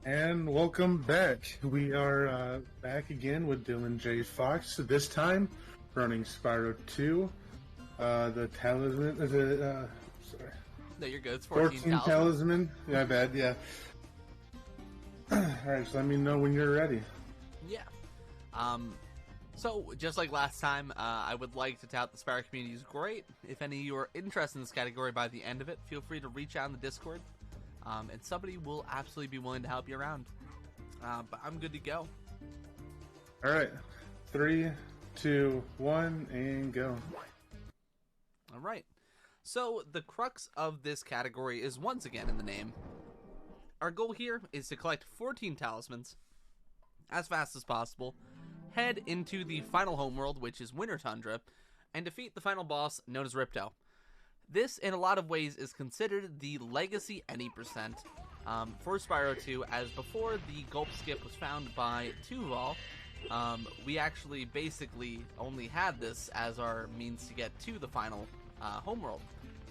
And welcome back. We are back again with DylanJayFox. This time, running Spyro 2. The Talisman. Sorry. No, you're good. It's 14 Talisman. Yeah, bad, yeah. Alright, so let me know when you're ready. Yeah. So, just like last time, I would like to tout the Spyro community is great. If any of you are interested in this category by the end of it, feel free to reach out in the Discord. And somebody will absolutely be willing to help you around. But I'm good to go. Alright. 3, 2, 1, and go. Alright. So, the crux of this category is once again in the name. Our goal here is to collect 14 talismans as fast as possible, head into the final homeworld, which is Winter Tundra, and defeat the final boss known as Ripto. This, in a lot of ways, is considered the legacy any percent for Spyro 2, as before the gulp skip was found by Tuval, we actually basically only had this as our means to get to the final homeworld.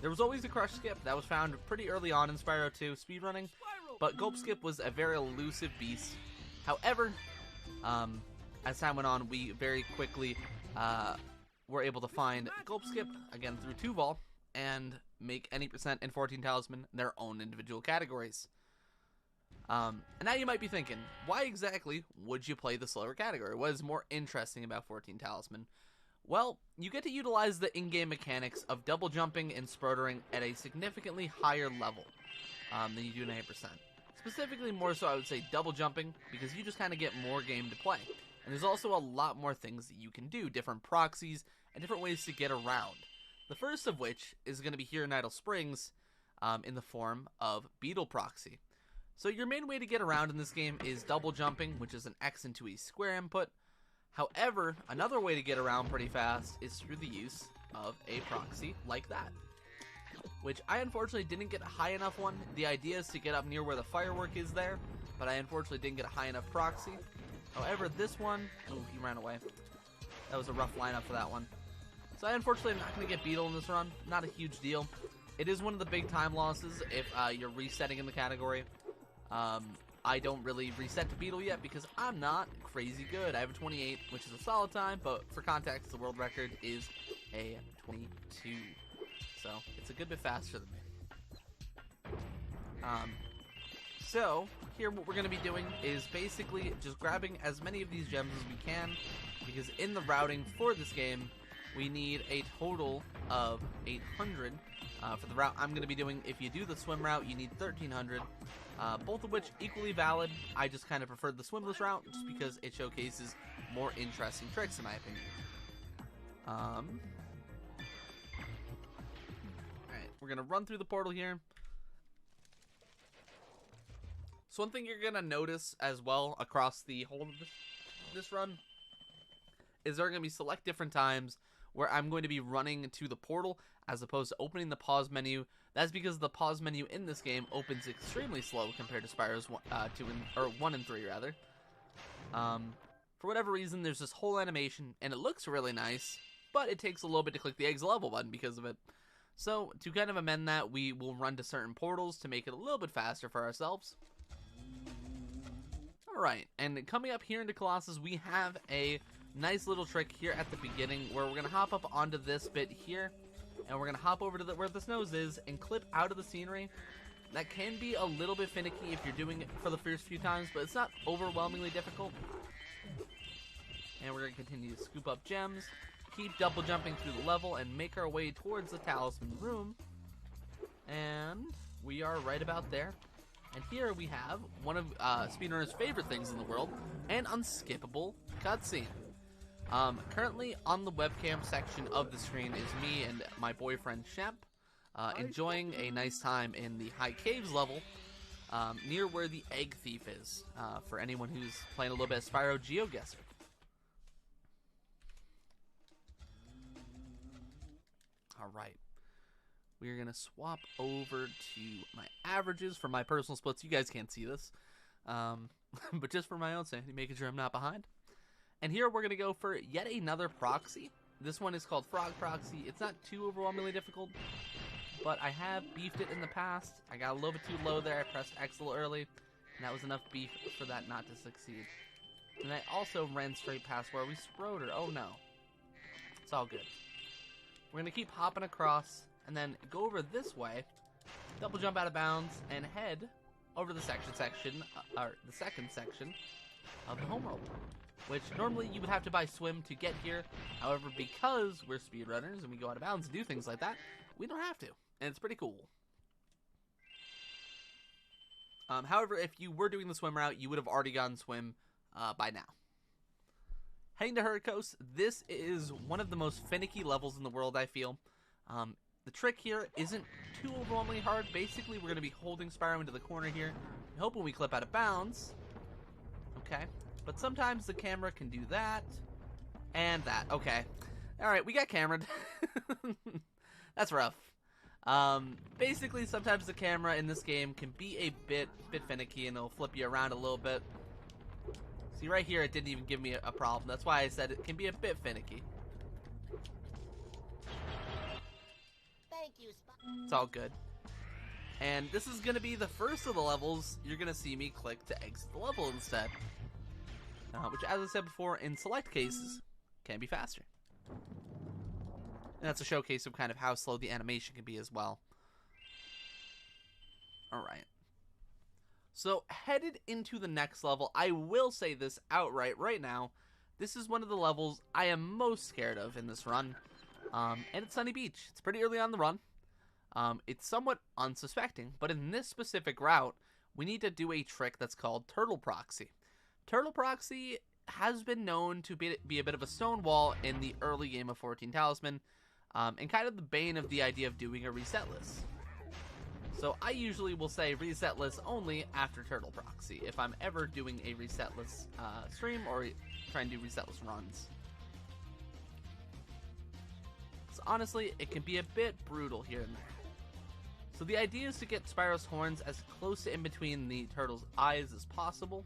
There was always a crush skip that was found pretty early on in Spyro 2 speedrunning, but gulp skip was a very elusive beast. However, as time went on, we very quickly were able to find gulp skip, again through Tuval, and make any percent and 14 talisman their own individual categories. And now you might be thinking, why exactly would you play the slower category? What is more interesting about 14 talisman? Well, you get to utilize the in-game mechanics of double jumping and sproutering at a significantly higher level than you do in 8%. Specifically, more so I would say double jumping, because you just kind of get more game to play. And there's also a lot more things that you can do, different proxies, and different ways to get around. The first of which is going to be here in Idle Springs in the form of Beetle Proxy. So your main way to get around in this game is double jumping, which is an X into a square input. However, another way to get around pretty fast is through the use of a proxy like that, which I unfortunately didn't get a high enough one. The idea is to get up near where the firework is there, but I unfortunately didn't get a high enough proxy. However, this one, ooh, he ran away. That was a rough lineup for that one. So I unfortunately am not going to get Beetle in this run. Not a huge deal. It is one of the big time losses if you're resetting in the category. I don't really reset to Beetle yet because I'm not crazy good. I have a 28, which is a solid time, but for context, the world record is a 22. So it's a good bit faster than me. So here what we're going to be doing is basically just grabbing as many of these gems as we can, because in the routing for this game, we need a total of 800 for the route I'm going to be doing. If you do the swim route, you need 1,300, both of which equally valid. I just kind of preferred the swimless route just because it showcases more interesting tricks, in my opinion. Alright, we're going to run through the portal here. So one thing you're going to notice as well across the whole of this run is there are going to be select different times where I'm going to be running to the portal as opposed to opening the pause menu. That's because the pause menu in this game opens extremely slow compared to Spyro's 1 and 3 rather. For whatever reason, there's this whole animation, and it looks really nice, but it takes a little bit to click the exit level button because of it. So to kind of amend that, we will run to certain portals to make it a little bit faster for ourselves. Alright, and coming up here into Colossus, we have a nice little trick here at the beginning where we're going to hop up onto this bit here, and we're going to hop over to where this nose is and clip out of the scenery. That can be a little bit finicky if you're doing it for the first few times, but it's not overwhelmingly difficult. And we're going to continue to scoop up gems, keep double jumping through the level, and make our way towards the Talisman room. And we are right about there. And here we have one of speedrunners' favorite things in the world, an unskippable cutscene. Currently on the webcam section of the screen is me and my boyfriend Shemp, enjoying a nice time in the High Caves level, near where the egg thief is, for anyone who's playing a little bit of Spyro GeoGuessr. Alright. We are going to swap over to my averages for my personal splits. You guys can't see this. But just for my own sanity, making sure I'm not behind. And here we're going to go for yet another proxy. This one is called Frog Proxy. It's not too overwhelmingly difficult, but I have beefed it in the past. I got a little bit too low there. I pressed X a little early. And that was enough beef for that not to succeed. And I also ran straight past where we sprode her. Oh no. It's all good. We're going to keep hopping across and then go over this way, double jump out of bounds, and head over the second section of the homeworld, which normally you would have to buy swim to get here. However, because we're speedrunners and we go out of bounds and do things like that, we don't have to, and it's pretty cool. However, if you were doing the swim route, you would have already gotten swim by now. Heading to Hurricos, this is one of the most finicky levels in the world, I feel. The trick here isn't too overwhelmingly hard. Basically, we're going to be holding Spyro into the corner here, hoping we clip out of bounds. Okay, but sometimes the camera can do that, and that. Okay, alright, we got cameraed. That's rough. Basically, sometimes the camera in this game can be a bit finicky, and it'll flip you around a little bit. See, right here, it didn't even give me a problem. That's why I said it can be a bit finicky. Thank you, It's all good. And this is going to be the first of the levels you're going to see me click to exit the level instead. Which, as I said before, in select cases, can be faster. And that's a showcase of kind of how slow the animation can be as well. Alright. So, headed into the next level, I will say this outright right now. This is one of the levels I am most scared of in this run. And it's Sunny Beach. It's pretty early on the run. It's somewhat unsuspecting, but in this specific route, we need to do a trick that's called Turtle Proxy. Turtle Proxy has been known to be a bit of a stonewall in the early game of 14 Talisman, and kind of the bane of the idea of doing a reset list. So I usually will say reset list only after Turtle Proxy if I'm ever doing a reset list stream or trying to do reset list runs. So honestly, it can be a bit brutal here and there. So the idea is to get Spyro's horns as close to in between the turtle's eyes as possible.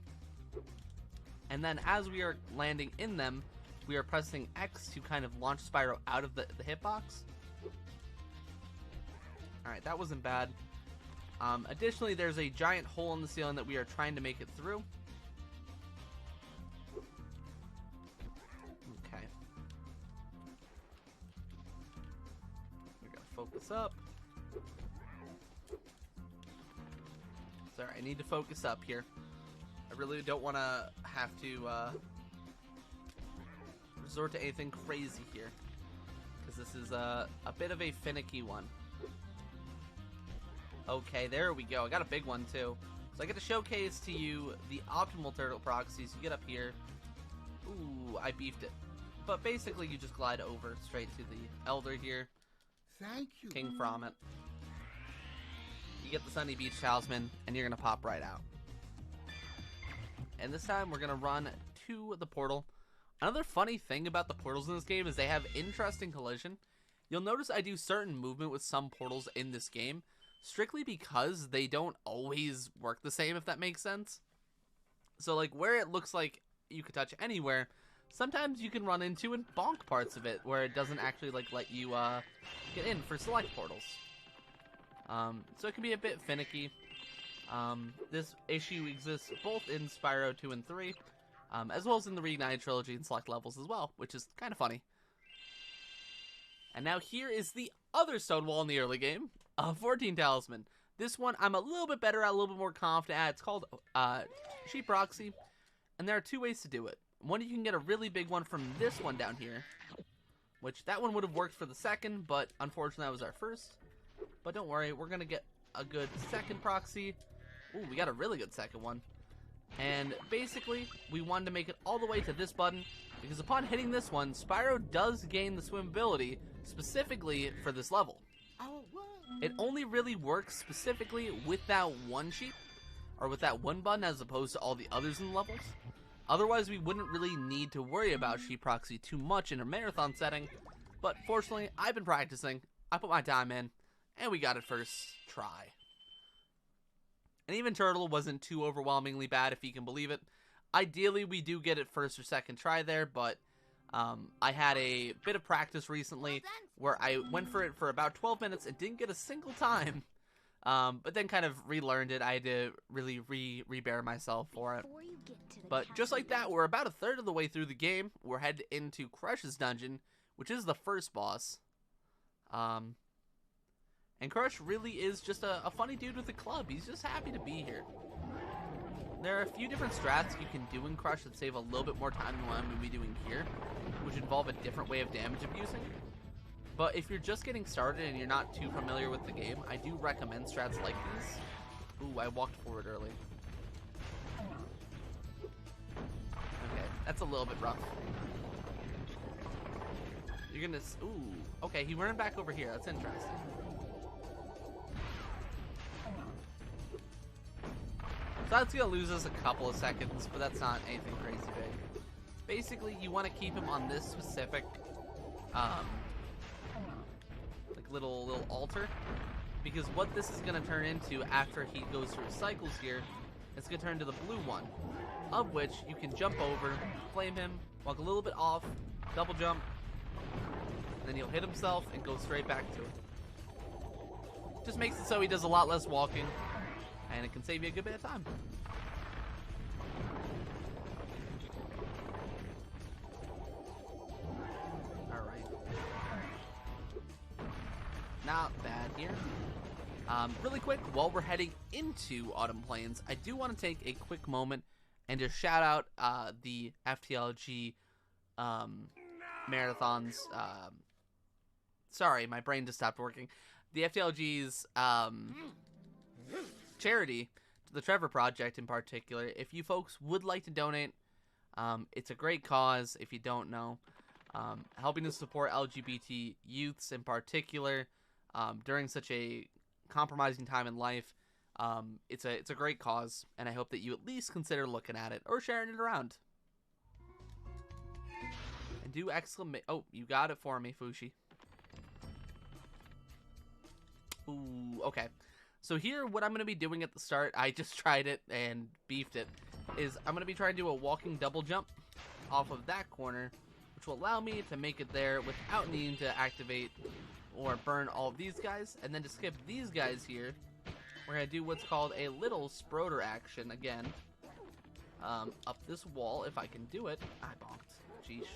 And then as we are landing in them, we are pressing X to kind of launch Spyro out of the hitbox. Alright, that wasn't bad. Additionally, there's a giant hole in the ceiling that we are trying to make it through. Okay. We gotta focus up. Sorry, I need to focus up here. I really don't want to have to resort to anything crazy here, because this is a bit of a finicky one. Okay, there we go. I got a big one too. So I get to showcase to you the optimal turtle proxies. You get up here. Ooh, I beefed it. But basically, you just glide over straight to the Elder here. Thank you. King from it. You get the Sunny Beach Talisman, and you're going to pop right out. And this time, we're going to run to the portal. Another funny thing about the portals in this game is they have interesting collision. You'll notice I do certain movement with some portals in this game, strictly because they don't always work the same, if that makes sense. So, like, where it looks like you could touch anywhere, sometimes you can run into and bonk parts of it, where it doesn't actually, like, let you, get in for select portals. So it can be a bit finicky. This issue exists both in Spyro 2 and 3, as well as in the Reignited Trilogy and select levels as well, which is kind of funny. And now here is the other stonewall in the early game, 14 Talisman. This one I'm a little bit better at, a little bit more confident at. It's called Sheep Proxy, and there are two ways to do it. One, you can get a really big one from this one down here, which that one would have worked for the second, but unfortunately that was our first. But don't worry, we're going to get a good second proxy. Ooh, we got a really good second one. And basically, we wanted to make it all the way to this button, because upon hitting this one, Spyro does gain the swim ability, specifically for this level. It only really works specifically with that one sheep, or with that one button, as opposed to all the others in the levels. Otherwise, we wouldn't really need to worry about Sheep Proxy too much in a marathon setting, but fortunately, I've been practicing, I put my time in, and we got it first try. And even Turtle wasn't too overwhelmingly bad, if you can believe it. Ideally, we do get it first or second try there, but I had a bit of practice recently where I went for it for about 12 minutes and didn't get a single time But then kind of relearned it. I had to really rebear myself for it. Before you get to the But just castle like that, we're about a third of the way through the game. We're headed into Crush's dungeon, which is the first boss. And Crush really is just a funny dude with a club. He's just happy to be here. There are a few different strats you can do in Crush that save a little bit more time than what I'm going to be doing here, which involve a different way of damage abusing. But if you're just getting started and you're not too familiar with the game, I do recommend strats like these. Ooh, I walked forward early. Okay, that's a little bit rough. You're gonna... Ooh, okay, he ran back over here. That's interesting. So that's gonna lose us a couple of seconds, but that's not anything crazy big. Basically, you want to keep him on this specific, like little altar, because what this is gonna turn into after he goes through his cycles here, it's gonna turn to the blue one, of which you can jump over, flame him, walk a little bit off, double jump, and then he'll hit himself and go straight back to it. Just makes it so he does a lot less walking, and it can save you a good bit of time. Alright. Not bad here. Really quick, while we're heading into Autumn Plains, I do want to take a quick moment and just shout out the FTLG marathons. Sorry, my brain just stopped working. The FTLG's charity, the Trevor Project in particular. If you folks would like to donate, it's a great cause. If you don't know, helping to support LGBT youths in particular during such a compromising time in life, it's a great cause, and I hope that you at least consider looking at it or sharing it around. And do exclamation! Oh, you got it for me, Fushi. Ooh, okay. So here, what I'm going to be doing at the start, I just tried it and beefed it, is I'm going to be trying to do a walking double jump off of that corner, which will allow me to make it there without needing to activate or burn all of these guys. And then to skip these guys here, we're going to do what's called a little Sproder action again. Up this wall, if I can do it. I bonked. Sheesh.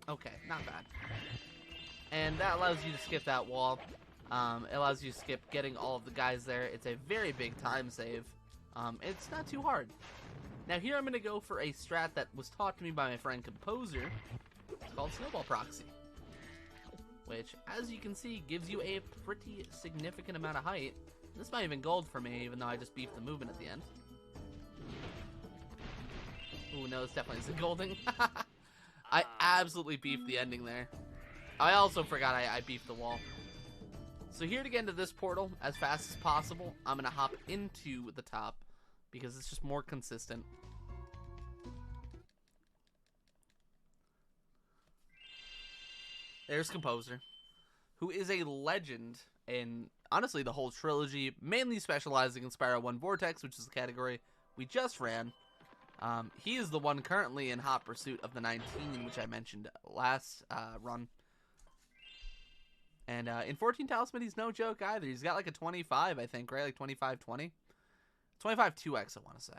Okay, not bad. And that allows you to skip that wall. It allows you to skip getting all of the guys there. It's a very big time save. It's not too hard. Now here I'm going to go for a strat that was taught to me by my friend Composer. It's called Snowball Proxy, which, as you can see, gives you a pretty significant amount of height. This might even gold for me, even though I just beefed the movement at the end. Ooh, no, this definitely isn't golding. I absolutely beefed the ending there. I also forgot I beefed the wall. So here to get into this portal as fast as possible, I'm going to hop into the top because it's just more consistent. There's Composer, who is a legend in, honestly, the whole trilogy, mainly specializing in Spyro 1 Vortex, which is the category we just ran. He is the one currently in hot pursuit of the 19, which I mentioned last run. And in 14 Talisman, he's no joke either. He's got like a 25, I think, right? Like 25-20? 25 2x, I want to say.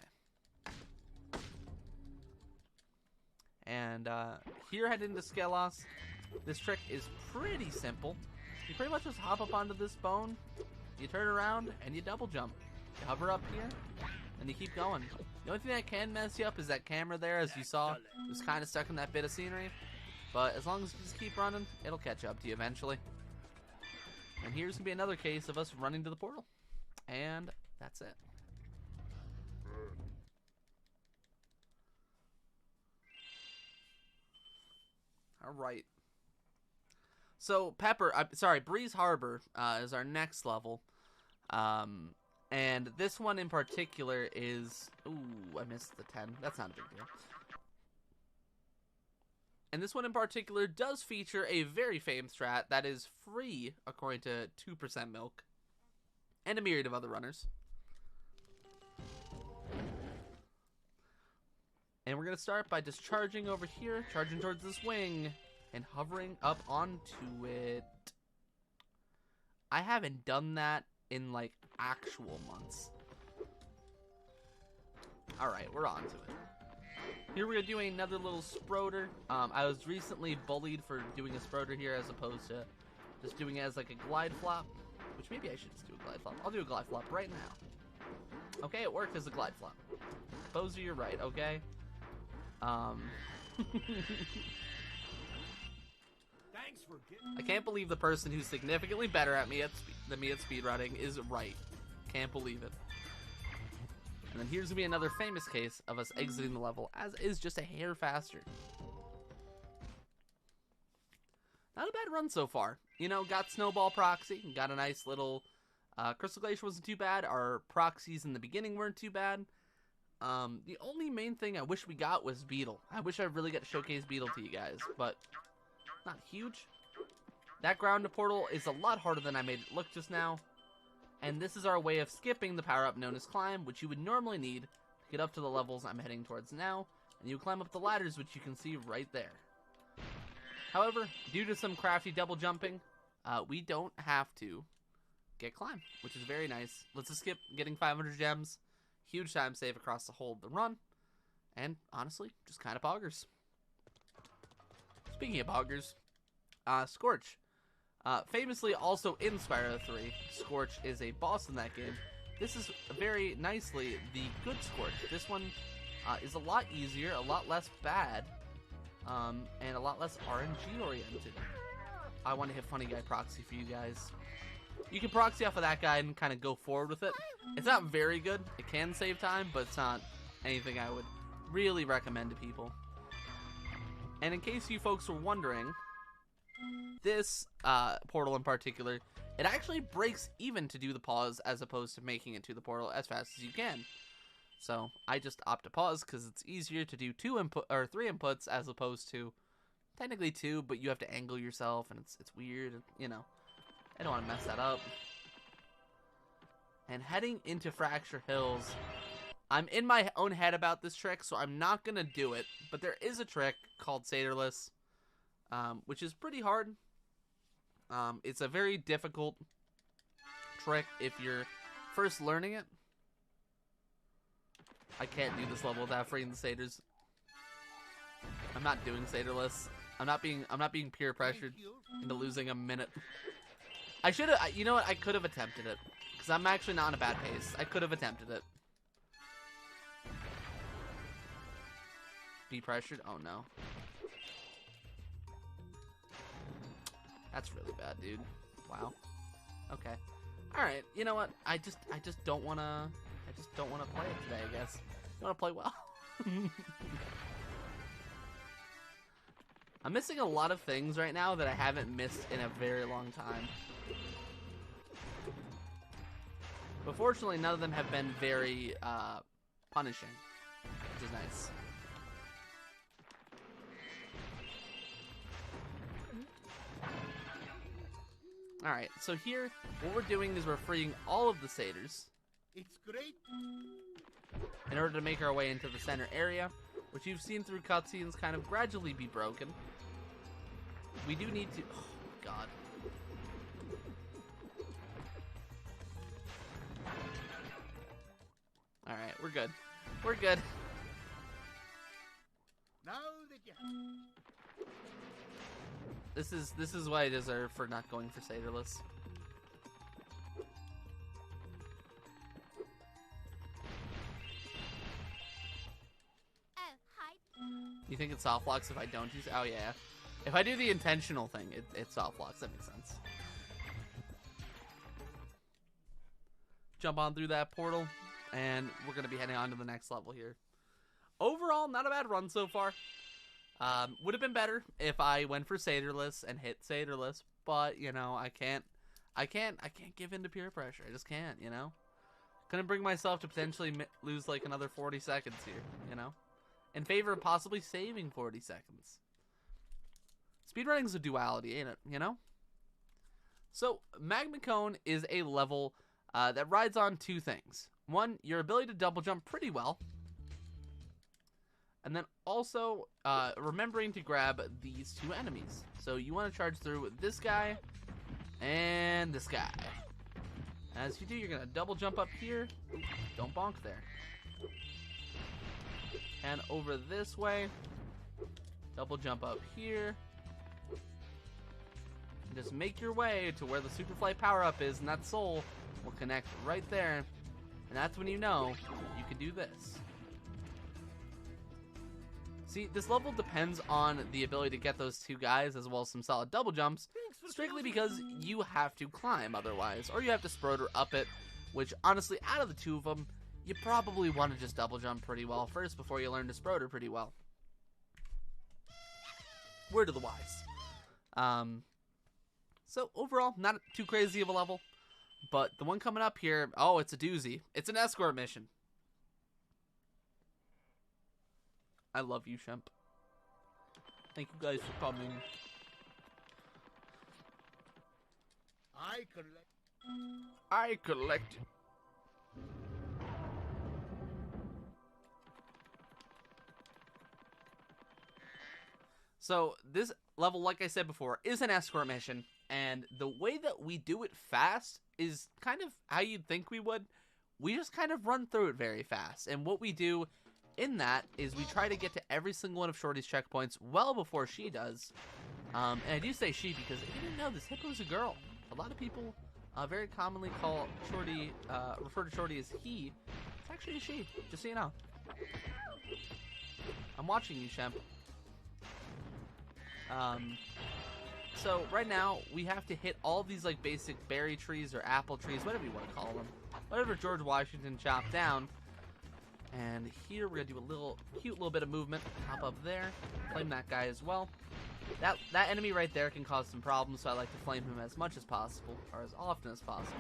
And here heading into Skelos, this trick is pretty simple. You pretty much just hop up onto this bone, you turn around, and you double jump. You hover up here, and you keep going. The only thing that can mess you up is that camera there, as you saw. It was kind of stuck in that bit of scenery. But as long as you just keep running, it'll catch up to you eventually. And here's going to be another case of us running to the portal. And that's it. Alright. So, Breeze Harbor is our next level. And this one in particular is... Ooh, I missed the 10. That's not a big deal. And this one in particular does feature a very famed strat that is free, according to 2% Milk, and a myriad of other runners. And we're going to start by just charging over here, charging towards this wing, and hovering up onto it. I haven't done that in like actual months. Alright, we're on to it. Here we're doing another little Sproder. I was recently bullied for doing a Sproder here as opposed to just doing it as like a glide flop. Which maybe I should just do a glide flop. I'll do a glide flop right now. Okay, it worked as a glide flop. Bowser, you're right, okay? Thanks for I can't believe the person who's significantly better at me than me at speedrunning is right. Can't believe it. And then here's gonna be another famous case of us exiting the level, as is just a hair faster. Not a bad run so far. You know, got Snowball Proxy, got a nice little... Crystal Glacier wasn't too bad. Our proxies in the beginning weren't too bad. The only main thing I wish we got was Beetle. I wish I really got to showcase Beetle to you guys, but not huge. That ground to portal is a lot harder than I made it look just now. And this is our way of skipping the power-up known as Climb, which you would normally need to get up to the levels I'm heading towards now. And you climb up the ladders, which you can see right there. However, due to some crafty double jumping, we don't have to get Climb, which is very nice. Let's just skip getting 500 gems. Huge time save across the whole of the run. And honestly, just kind of poggers. Speaking of poggers, Scorch. Famously also in Spyro 3, Scorch is a boss in that game. This is very nicely the good Scorch. This one is a lot easier, a lot less bad, and a lot less RNG oriented. I want to hit Funny Guy Proxy for you guys. You can proxy off of that guy and kind of go forward with it. It's not very good. It can save time, but it's not anything I would really recommend to people. And in case you folks were wondering, this portal in particular, it actually breaks even to do the pause as opposed to making it to the portal as fast as you can. So I just opt to pause because it's easier to do 3 inputs as opposed to technically 2, but you have to angle yourself and it's weird, you know. I don't want to mess that up. And heading into Fracture Hills, I'm in my own head about this trick, so I'm not gonna do it. But there is a trick called Satorless, which is pretty hard. It's a very difficult trick if you're first learning it. I can't do this level without freeing the Sators. I'm not doing Satorless. I'm not being peer pressured into losing a minute. I should have. You know what? I could have attempted it because I'm actually not in a bad pace. I could have attempted it. Be pressured? Oh no. That's really bad, dude. Wow. Okay. All right. You know what? I just don't wanna. I just don't wanna play it today. I guess. I wanna play well. I'm missing a lot of things right now that I haven't missed in a very long time. But fortunately, none of them have been very punishing, which is nice. Alright, so here, what we're doing is we're freeing all of the Satyrs. It's great. In order to make our way into the center area, which you've seen through cutscenes kind of gradually be broken. We do need to... Oh, God. Alright, we're good. We're good. Now that you... This is what I deserve for not going for Satorless. Oh, hi. You think it soft locks if I don't use... Oh, yeah. If I do the intentional thing, it soft locks. That makes sense. Jump on through that portal, and we're going to be heading on to the next level here. Overall, not a bad run so far. Would have been better if I went for Satorless and hit Satorless, but, you know, I can't give in to peer pressure. I just can't, you know? Couldn't bring myself to potentially lose, like, another 40 seconds here, you know? In favor of possibly saving 40 seconds. Speedrunning's a duality, ain't it, you know? So, Magma Cone is a level that rides on two things. One, your ability to double jump pretty well. And then also, remembering to grab these two enemies. So you want to charge through this guy and this guy. As you do, you're going to double jump up here. Ooh, don't bonk there. And over this way. Double jump up here. And just make your way to where the super flight power-up is, and that soul will connect right there. And that's when you know you can do this. See, this level depends on the ability to get those two guys as well as some solid double jumps, strictly because you have to climb otherwise, or you have to Spyro up it, which honestly, out of the two of them, you probably want to just double jump pretty well first before you learn to Spyro pretty well. Word of the wise. So overall, not too crazy of a level, but the one coming up here, oh, it's a doozy. It's an escort mission. I love you, Shemp. Thank you guys for coming. I collected. So this level, like I said before, is an escort mission, and the way that we do it fast is kind of how you'd think we would. We just kind of run through it very fast, and what we do in that is we try to get to every single one of Shorty's checkpoints well before she does. And I do say she because if you didn't know this, Hippo's a girl. A lot of people very commonly call Shorty, refer to Shorty as he. It's actually a she, just so you know. I'm watching you, Shemp. So right now we have to hit all these like basic berry trees or apple trees, whatever you want to call them, whatever George Washington chopped down. And here we're gonna do a cute little bit of movement. Hop up there, flame that guy as well. That enemy right there can cause some problems, so I like to flame him as much as possible, or as often as possible.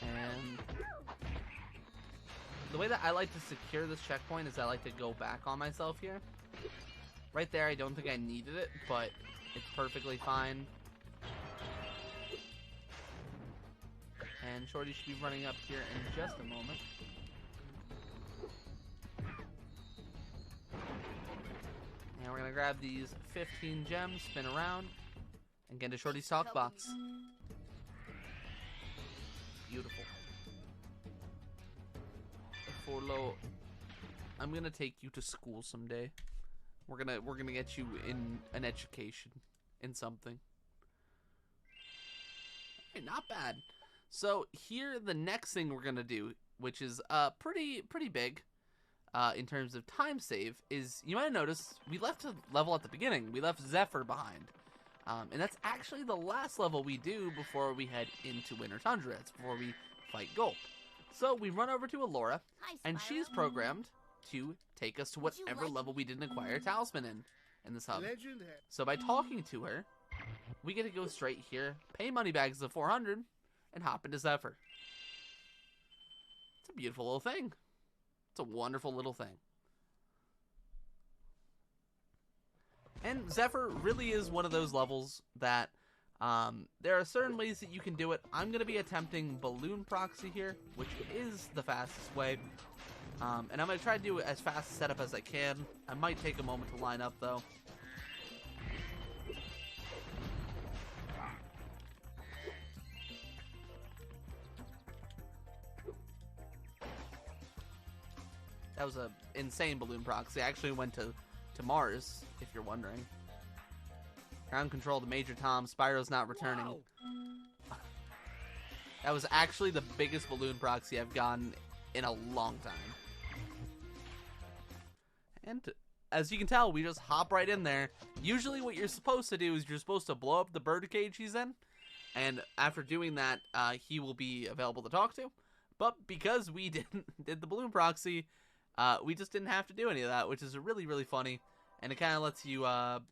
And the way that I like to secure this checkpoint is I like to go back on myself here. Right there, I don't think I needed it, but it's perfectly fine. And Shorty should be running up here in just a moment. And we're going to grab these 15 gems, spin around, and get into Shorty's talk box. Beautiful. Forlo, I'm going to take you to school someday. We're gonna get you in an education, in something. Okay, not bad. So here, the next thing we're gonna do, which is pretty big, in terms of time save, is you might have noticed we left a level at the beginning. We left Zephyr behind, and that's actually the last level we do before we head into Winter Tundra. It's before we fight Gulp. So we run over to Alora, and she's programmed to take us to whatever level we didn't acquire Talisman in this hub. So by talking to her, we get to go straight here, pay money bags of 400, and hop into Zephyr. It's a beautiful little thing. It's a wonderful little thing. And Zephyr really is one of those levels that there are certain ways that you can do it. I'm going to be attempting Balloon Proxy here, which is the fastest way. And I'm going to try to do it as fast a setup as I can. I might take a moment to line up, though. That was an insane balloon proxy. I actually went to Mars, if you're wondering. Ground control to Major Tom. Spyro's not returning. Wow. That was actually the biggest balloon proxy I've gotten in a long time. And as you can tell, we just hop right in there. Usually what you're supposed to do is you're supposed to blow up the bird cage he's in. And after doing that, he will be available to talk to. But because we did the balloon proxy, we just didn't have to do any of that, which is really, really funny. And it kind of lets you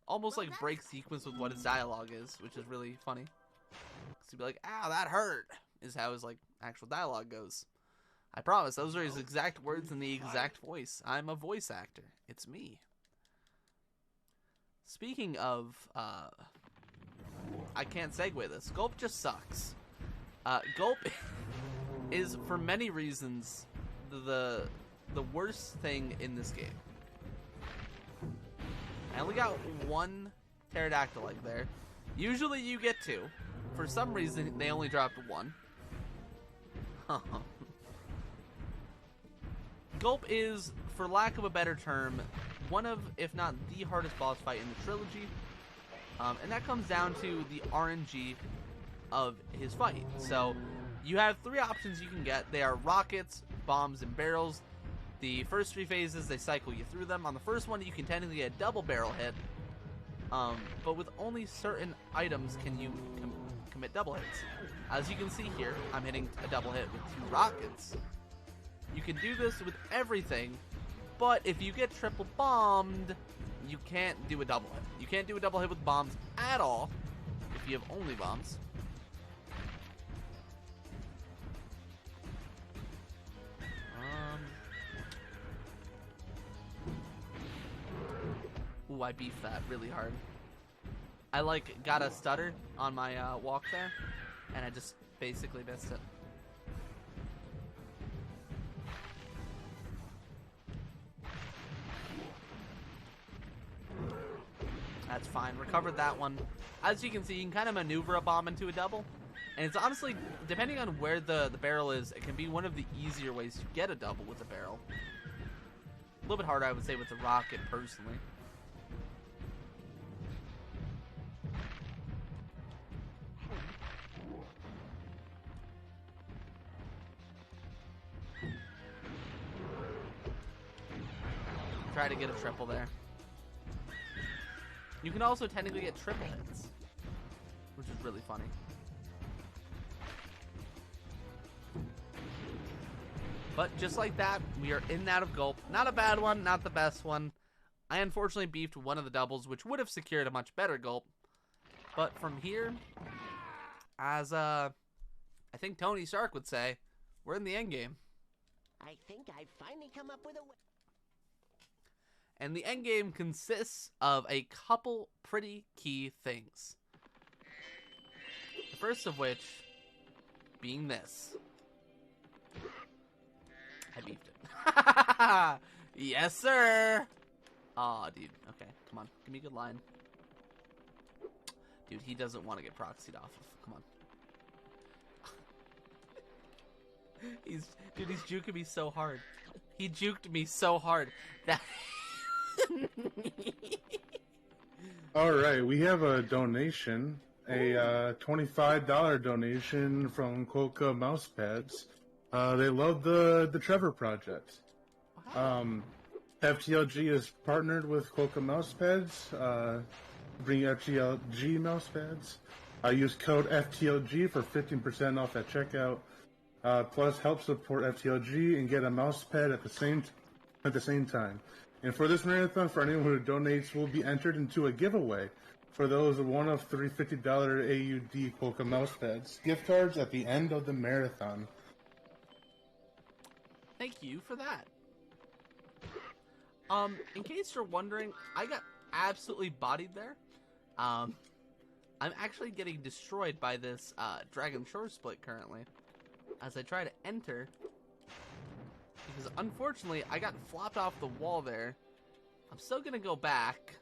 almost like break sequence with what his dialogue is, which is really funny. So you'd be like, ow, that hurt, is how his like actual dialogue goes. I promise, those are his exact words in the exact voice. I'm a voice actor. It's me. Speaking of, I can't segue this. Gulp just sucks. Gulp is, for many reasons, the worst thing in this game. I only got one pterodactyl egg there. Usually you get two. For some reason, they only dropped one. Gulp is, for lack of a better term, one of, if not the hardest boss fight in the trilogy. And that comes down to the RNG of his fight. So, you have three options you can get. They are rockets, bombs, and barrels. The first three phases, they cycle you through them. On the first one, you can technically get a double barrel hit. But with only certain items can you commit double hits. As you can see here, I'm hitting a double hit with two rockets. You can do this with everything, but if you get triple bombed, you can't do a double hit. You can't do a double hit with bombs at all if you have only bombs. Ooh, I beefed that really hard. I got a stutter on my walk there, and I just basically missed it. That's fine. Recovered that one. As you can see, you can kind of maneuver a bomb into a double. And it's honestly, depending on where the barrel is, it can be one of the easier ways to get a double with a barrel. A little bit harder, I would say, with the rocket, personally. Try to get a triple there. You can also technically get triple hits, which is really funny. But just like that, we are in and out of Gulp. Not a bad one, not the best one. I unfortunately beefed one of the doubles, which would have secured a much better Gulp. But from here, as I think Tony Stark would say, we're in the end game. I think I've finally come up with a way. And the end game consists of a couple pretty key things. The first of which being this. I beefed it. Yes, sir. Aw, dude. Okay, come on. Give me a good line. Dude, he doesn't want to get proxied off of. Come on. He's juking me so hard. He juked me so hard that... Alright, we have a donation. A $25 donation from Quokka Mousepads. They love the Trevor Project. FTLG is partnered with Quokka Mousepads. Bring FTLG Mousepads. Use code FTLG for 15% off at checkout. Plus, help support FTLG and get a mousepad at the same time. And for this marathon, for anyone who donates, will be entered into a giveaway for those one of three $50 AUD Quokka Mousepads gift cards at the end of the marathon. Thank you for that. In case you're wondering, I got absolutely bodied there. I'm actually getting destroyed by this Dragon Shore split currently as I try to enter. Because unfortunately, I got flopped off the wall there. I'm still going to go back,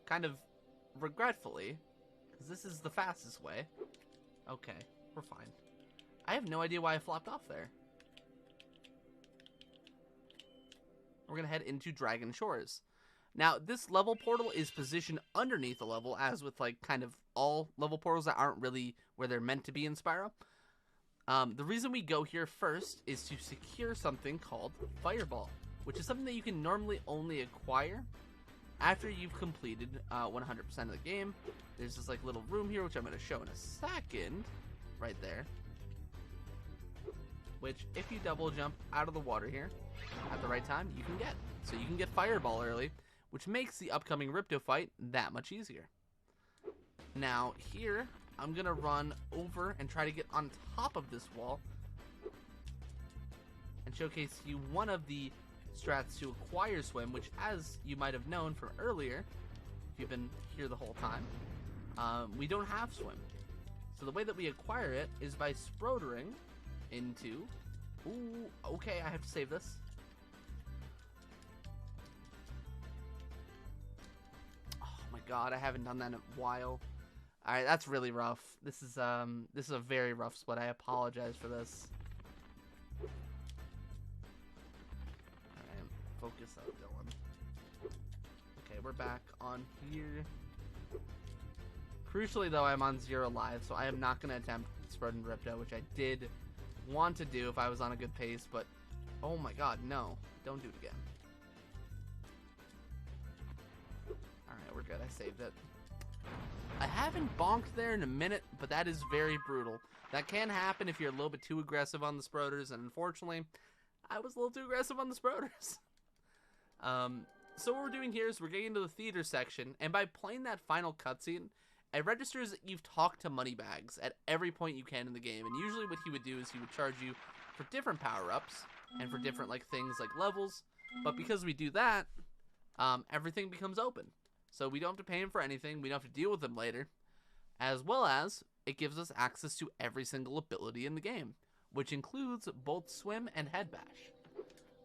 kind of regretfully, because this is the fastest way. Okay, we're fine. I have no idea why I flopped off there. We're going to head into Dragon Shores. Now, this level portal is positioned underneath the level, as with, like, kind of all level portals that aren't really where they're meant to be in Spyro. The reason we go here first is to secure something called Fireball, which is something that you can normally only acquire after you've completed 100% of the game. There's this like little room here, which I'm going to show in a second, right there, which if you double jump out of the water here at the right time, you can get. So you can get Fireball early, which makes the upcoming Ripto fight that much easier. Now here, I'm going to run over and try to get on top of this wall and showcase you one of the strats to acquire Swim, which, as you might have known from earlier, if you've been here the whole time, we don't have Swim. So the way that we acquire it is by sproutering into... Ooh, okay, I have to save this. god, I haven't done that in a while. Alright, that's really rough. This is a very rough split. I apologize for this. Alright, focus up, Dylan. Okay, we're back on here. Crucially, though, I'm on 0 lives, so I am not going to attempt Spread and Ripto, which I did want to do if I was on a good pace, but oh my god, no. Don't do it again. Alright, we're good. I saved it. I haven't bonked there in a minute, but that is very brutal. That can happen if you're a little bit too aggressive on the Sprouters, and unfortunately, I was a little too aggressive on the Sprouters. So what we're doing here is we're getting into the theater section, and by playing that final cutscene, it registers that you've talked to Moneybags at every point you can in the game, and usually what he would do is he would charge you for different power-ups, and for different things like levels, but because we do that, everything becomes open. So we don't have to pay him for anything, we don't have to deal with him later, as well as it gives us access to every single ability in the game, which includes both Swim and Head Bash,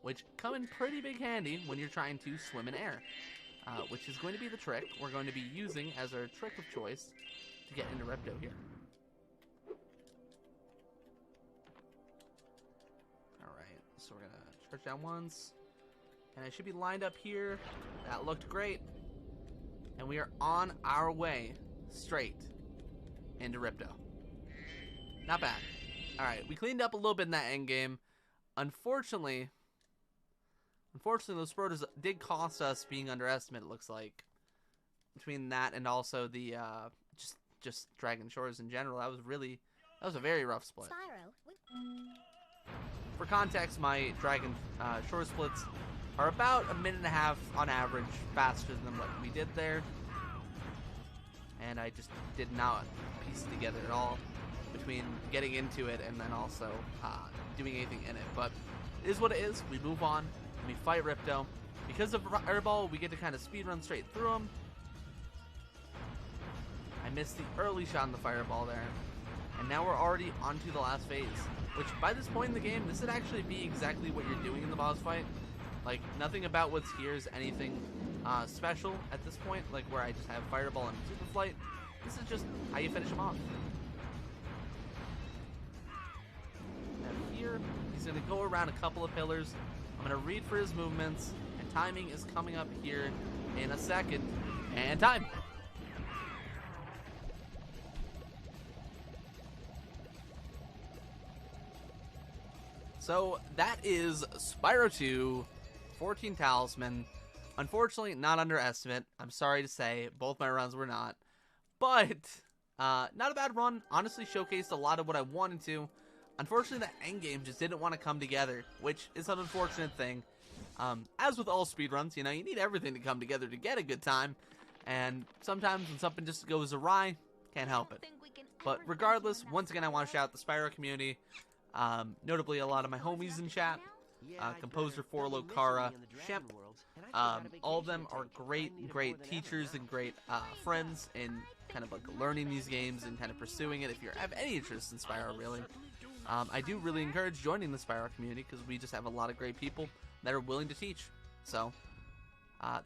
which come in pretty big handy when you're trying to swim in air, which is going to be the trick we're going to be using as our trick of choice to get into Ripto here. Alright, so we're going to charge down once, and I should be lined up here. That looked great. And we are on our way straight into Ripto. Not bad. Alright, we cleaned up a little bit in that end game. Unfortunately, those Sprouters did cost us being underestimated, it looks like. Between that and also the, just Dragon Shores in general, that was a very rough split. Spyro. For context, my Dragon Shore splits are about a minute and a half on average faster than what we did there. And I just did not piece it together at all between getting into it and then also doing anything in it. But it is what it is. We move on. We fight Ripto. Because of Fireball, we get to kind of speedrun straight through him. I missed the early shot in the Fireball there. And now we're already onto the last phase. Which, by this point in the game, this would actually be exactly what you're doing in the boss fight. Like, nothing about what's here is anything special at this point, like where I just have Fireball and Super Flight. This is just how you finish him off. Now here, he's going to go around a couple of pillars. I'm going to read for his movements, and timing is coming up here in a second. And time! So that is Spyro 2, 14 Talisman. Unfortunately, not under estimate. I'm sorry to say, both my runs were not. But, not a bad run. Honestly, showcased a lot of what I wanted to. Unfortunately, the endgame just didn't want to come together, which is an unfortunate thing. As with all speedruns, you know, you need everything to come together to get a good time. And sometimes when something just goes awry, can't help it. But regardless, once again, I want to shout out the Spyro community. Notably a lot of my homies in chat, Composer Forlo, Kara, Shemp, all of them are great teachers and great friends in kind of like learning these games and kind of pursuing it if you have any interest in Spyro, really. I do really encourage joining the Spyro community because we just have a lot of great people that are willing to teach. So,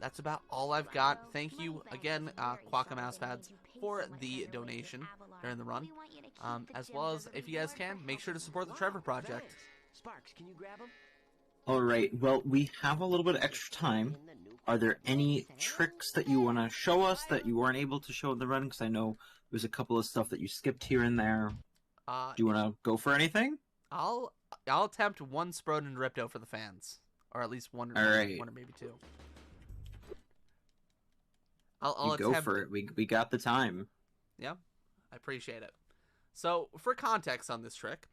that's about all I've got. Thank you again, Quacka Mousepads, for the donation during the run. As well as, if you guys can, make sure to support the Trevor Project. Sparks, can you grab him? Alright, well, we have a little bit of extra time. Are there any tricks that you want to show us that you weren't able to show in the run? Because I know there's a couple of stuff that you skipped here and there. Do you want to go for anything? I'll attempt one Sprout and Ripto for the fans. Or at least one or maybe two. I'll go for it. We got the time. Yeah, I appreciate it. So, for context on this trick,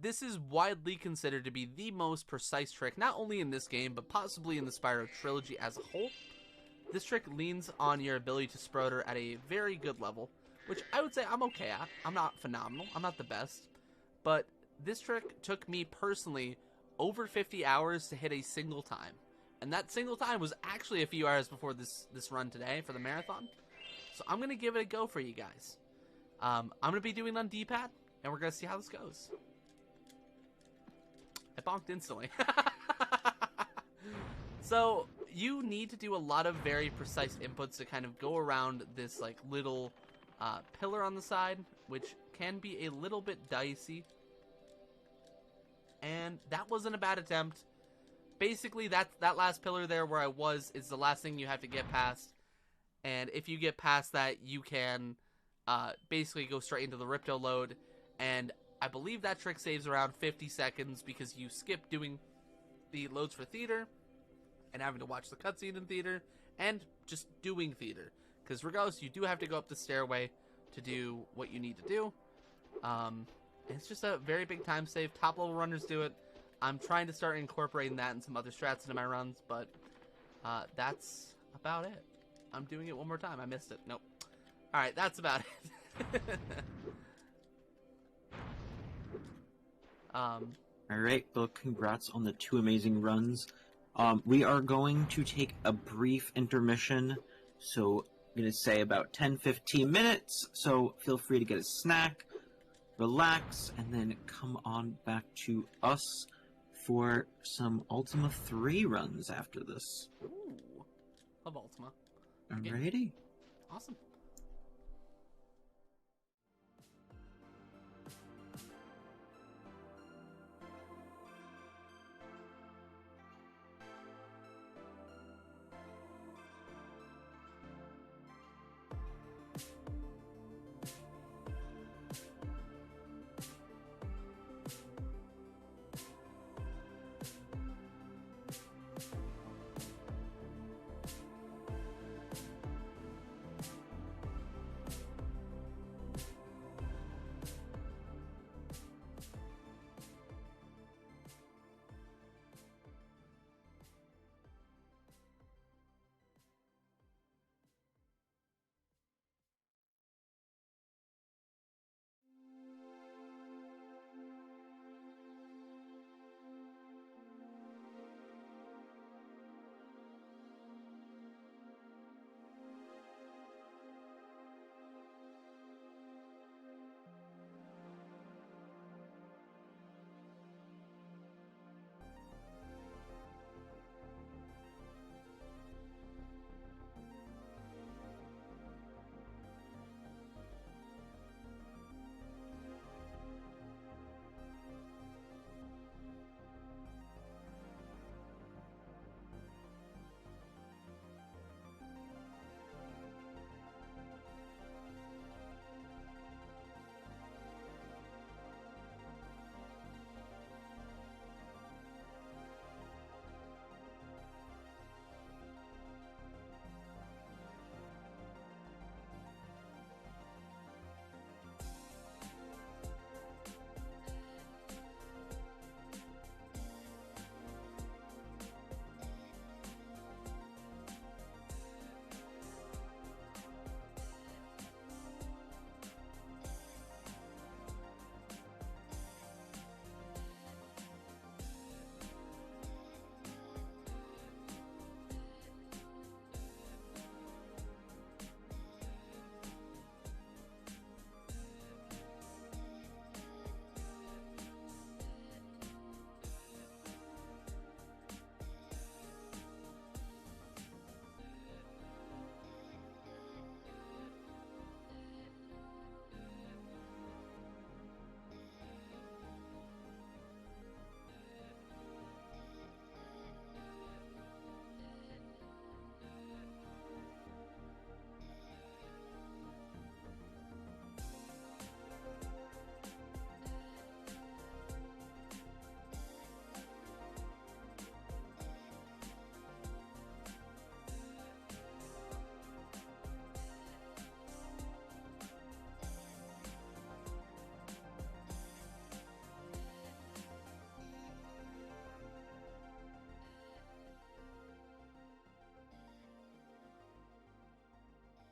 this is widely considered to be the most precise trick, not only in this game, but possibly in the Spyro trilogy as a whole. This trick leans on your ability to Sprouter at a very good level, which I would say I'm okay at. I'm not phenomenal, I'm not the best, but this trick took me personally over 50 hours to hit a single time. And that single time was actually a few hours before this run today for the marathon. So I'm going to give it a go for you guys. I'm going to be doing it on D-pad, and we're going to see how this goes. I bonked instantly. So, you need to do a lot of very precise inputs to kind of go around this like little pillar on the side, which can be a little bit dicey. And that wasn't a bad attempt. Basically, that last pillar there where I was is the last thing you have to get past. And if you get past that, you can basically go straight into the Ripto load. And I believe that trick saves around 50 seconds because you skip doing the loads for theater and having to watch the cutscene in theater and just doing theater. Because regardless, you do have to go up the stairway to do what you need to do. It's just a very big time save. Top level runners do it. I'm trying to start incorporating that and some other strats into my runs, but that's about it. I'm doing it one more time. I missed it. Nope. Alright, that's about it. Alright, well, congrats on the 2 amazing runs. We are going to take a brief intermission, so I'm going to say about 10-15 minutes, so feel free to get a snack, relax, and then come on back to us for some Ultima 3 runs after this. Ooh. Love Ultima. Alrighty. Awesome.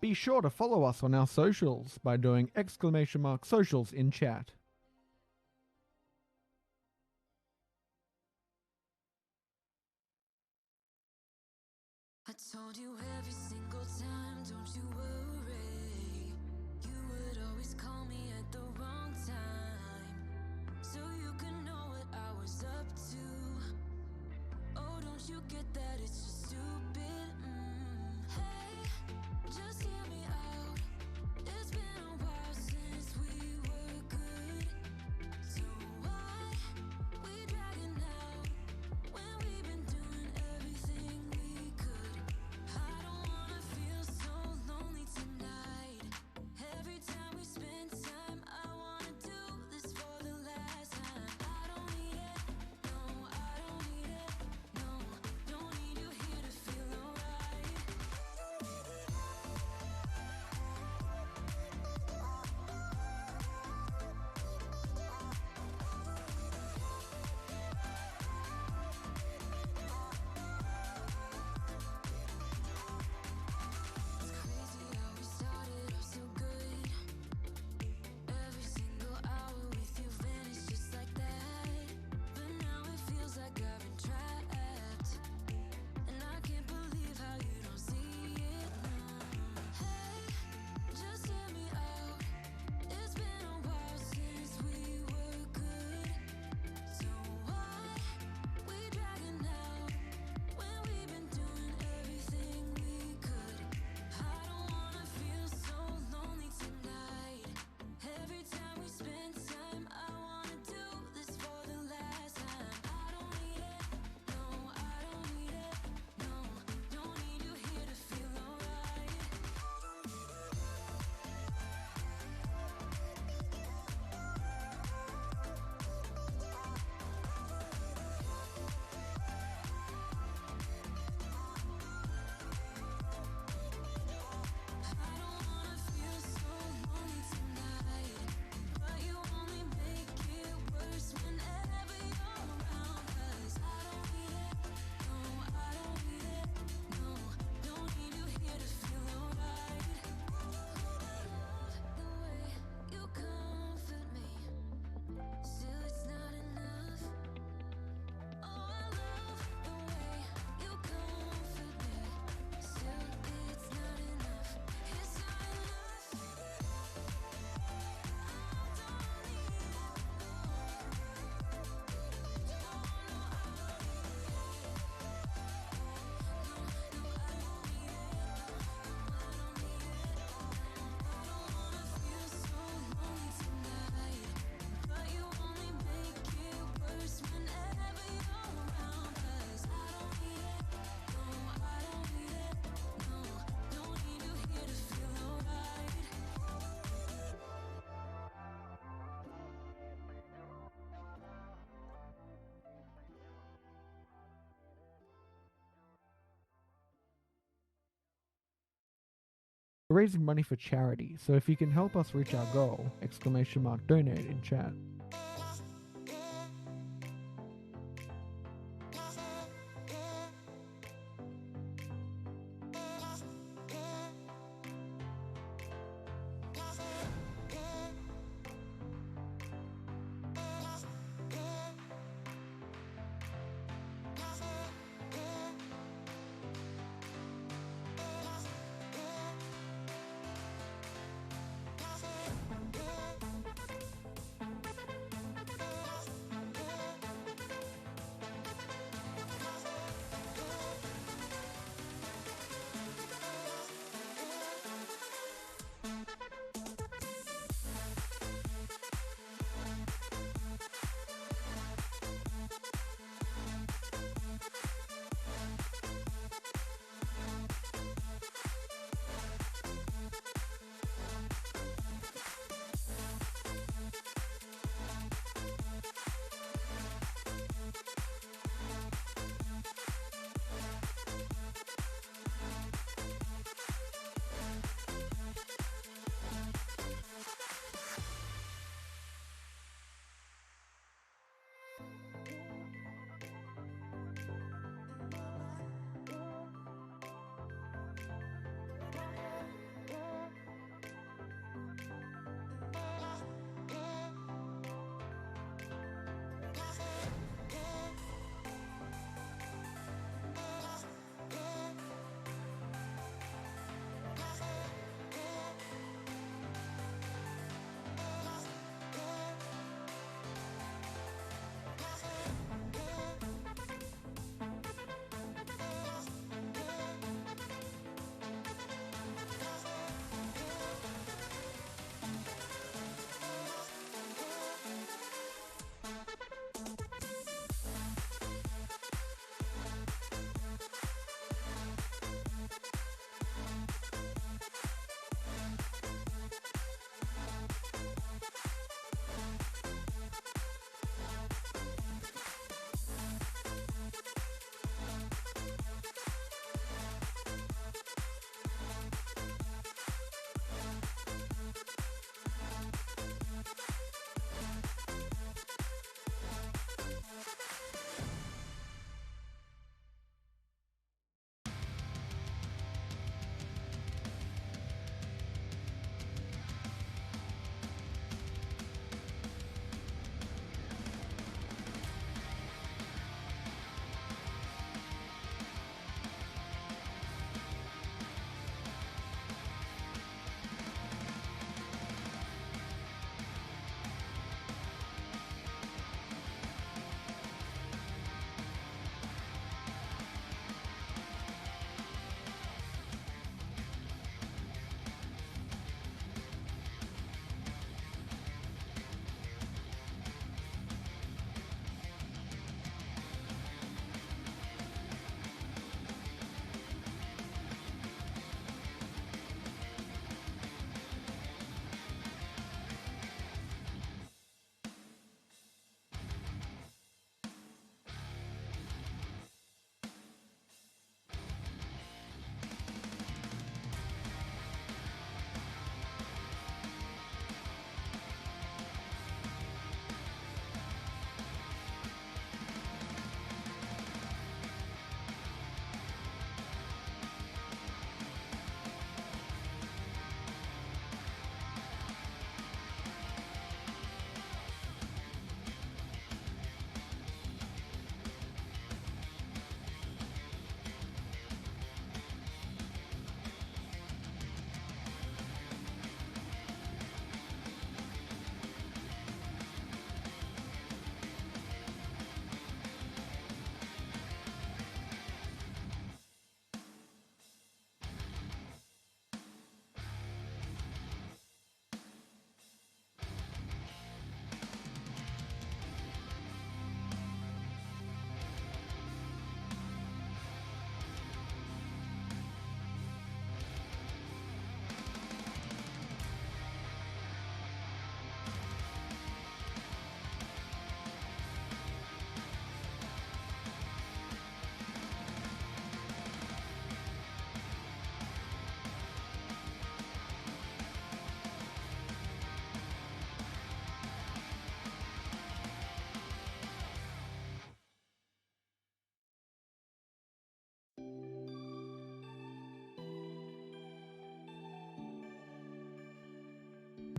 Be sure to follow us on our socials by doing !socials in chat. I told you every single time, don't you worry. You would always call me at the wrong time, so you can know what I was up to. Oh, don't you get that it's just stupid? We're raising money for charity, so if you can help us reach our goal, !donate in chat.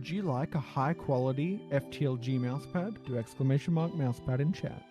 Would you like a high quality FTLG mousepad? Do exclamation mark mousepad in chat.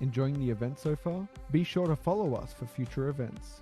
Enjoying the event so far? Be sure to follow us for future events.